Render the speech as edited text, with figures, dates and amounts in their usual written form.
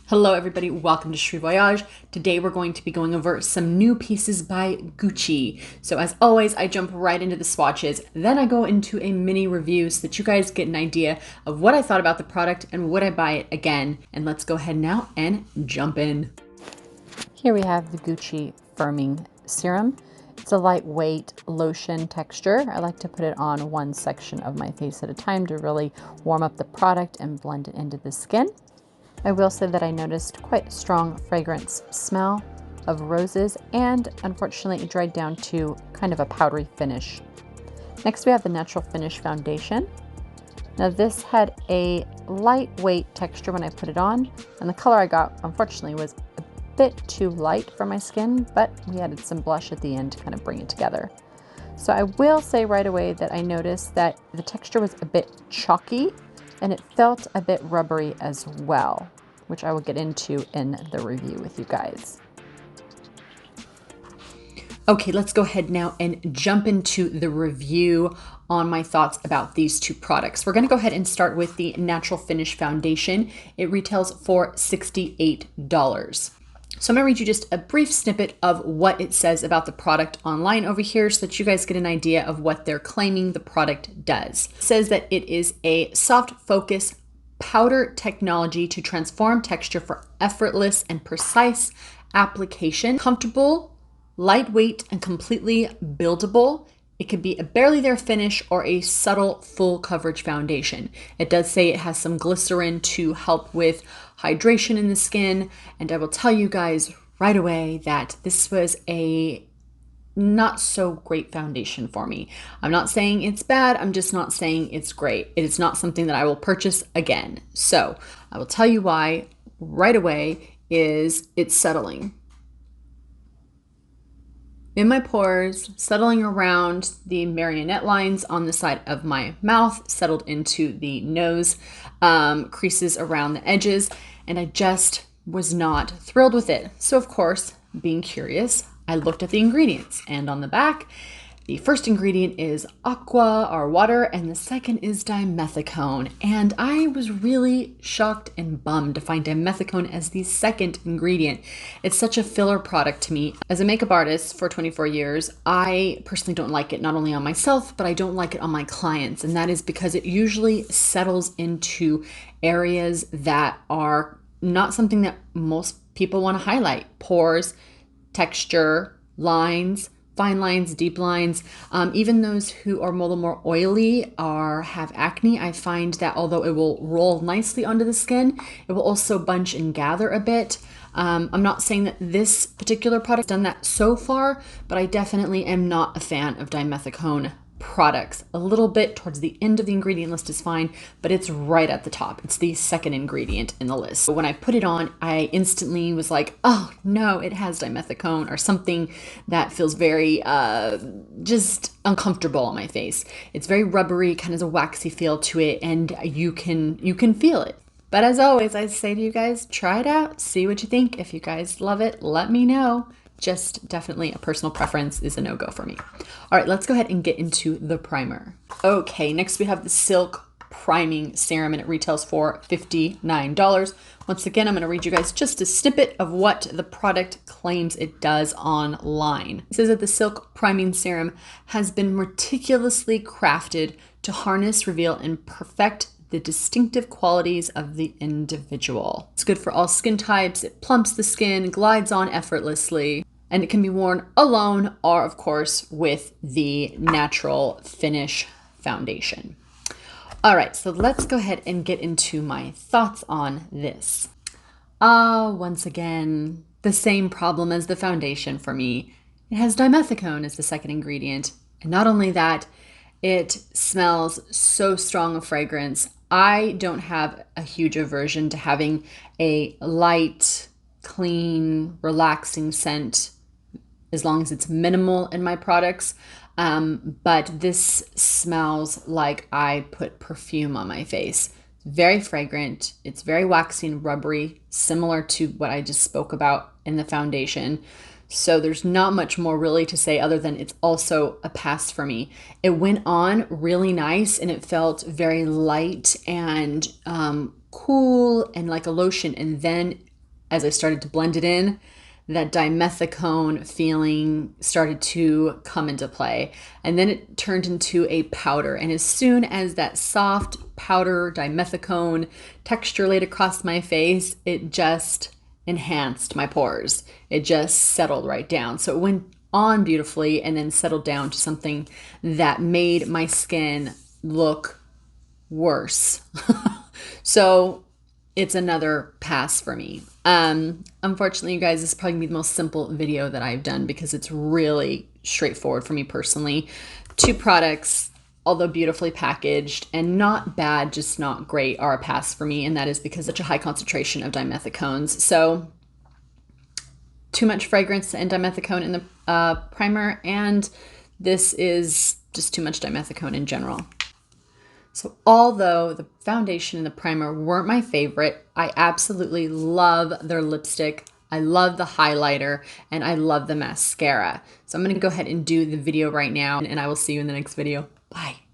Hello everybody, welcome to Cheri Voyage. Today we're going to be going over some new pieces by Gucci. So as always, I jump right into the swatches, then I go into a mini review so that you guys get an idea of what I thought about the product and would I buy it again. And let's go ahead now and jump in. Here we have the Gucci Firming Serum. It's a lightweight lotion texture. I like to put it on one section of my face at a time to really warm up the product and blend it into the skin. I will say that I noticed quite a strong fragrance smell of roses, and unfortunately it dried down to kind of a powdery finish. Next we have the Natural Finish Foundation. Now this had a lightweight texture when I put it on, and the color I got unfortunately was a bit too light for my skin, but we added some blush at the end to kind of bring it together. So I will say right away that I noticed that the texture was a bit chalky, and it felt a bit rubbery as well, which I will get into in the review with you guys. Okay, let's go ahead now and jump into the review on my thoughts about these two products. We're gonna go ahead and start with the Natural Finish Foundation. It retails for $68. So I'm gonna read you just a brief snippet of what it says about the product online over here so that you guys get an idea of what they're claiming the product does. It says that it is a soft focus powder technology to transform texture for effortless and precise application. Comfortable, lightweight, and completely buildable. It could be a barely there finish or a subtle full coverage foundation. It does say it has some glycerin to help with hydration in the skin. And I will tell you guys right away that this was a not so great foundation for me. I'm not saying it's bad. I'm just not saying it's great. It is not something that I will purchase again. So I will tell you why right away is it's settling in my pores, settling around the marionette lines on the side of my mouth, settled into the nose, creases around the edges, and I just was not thrilled with it. So of course, being curious, I looked at the ingredients, and on the back, the first ingredient is aqua or water, and the second is dimethicone. And I was really shocked and bummed to find dimethicone as the second ingredient. It's such a filler product to me. As a makeup artist for 24 years, I personally don't like it, not only on myself, but I don't like it on my clients. And that is because it usually settles into areas that are not something that most people want to highlight. Pores, texture, lines, fine lines, deep lines, even those who are a little more oily or have acne, I find that although it will roll nicely onto the skin, it will also bunch and gather a bit. I'm not saying that this particular product has done that so far, but I definitely am not a fan of dimethicone products. A little bit towards the end of the ingredient list is fine, but it's right at the top. It's the second ingredient in the list. But when I put it on, I instantly was like, oh no, it has dimethicone or something that feels very just uncomfortable on my face. It's very rubbery, kind of a waxy feel to it, and you can feel it. But as always, I say to you guys, try it out, see what you think. If you guys love it, let me know. Just definitely a personal preference is a no-go for me. All right, let's go ahead and get into the primer. Okay, next we have the Silk Priming Serum, and it retails for $59. Once again, I'm gonna read you guys just a snippet of what the product claims it does online. It says that the Silk Priming Serum has been meticulously crafted to harness, reveal, and perfect the distinctive qualities of the individual. It's good for all skin types. It plumps the skin, glides on effortlessly, and it can be worn alone or of course with the Natural Finish Foundation. All right, so let's go ahead and get into my thoughts on this. Once again, the same problem as the foundation for me. It has dimethicone as the second ingredient. And not only that, it smells so strong a fragrance. I don't have a huge aversion to having a light, clean, relaxing scent as long as it's minimal in my products. But this smells like I put perfume on my face. Very fragrant. It's very waxy and rubbery, similar to what I just spoke about in the foundation. So there's not much more really to say other than it's also a pass for me. It went on really nice and it felt very light and cool and like a lotion. And then as I started to blend it in, that dimethicone feeling started to come into play. And then it turned into a powder. And as soon as that soft powder dimethicone texture laid across my face, it just enhanced my pores. It just settled right down. So it went on beautifully and then settled down to something that made my skin look worse. So it's another pass for me. Unfortunately, you guys, this is probably gonna be the most simple video that I've done because it's really straightforward for me personally. 2 products, although beautifully packaged and not bad, just not great, are a pass for me, and that is because such a high concentration of dimethicones. So too much fragrance and dimethicone in the primer, and this is just too much dimethicone in general. So although the foundation and the primer weren't my favorite, I absolutely love their lipstick. I love the highlighter and I love the mascara. So I'm going to go ahead and do the video right now, and I will see you in the next video. Bye.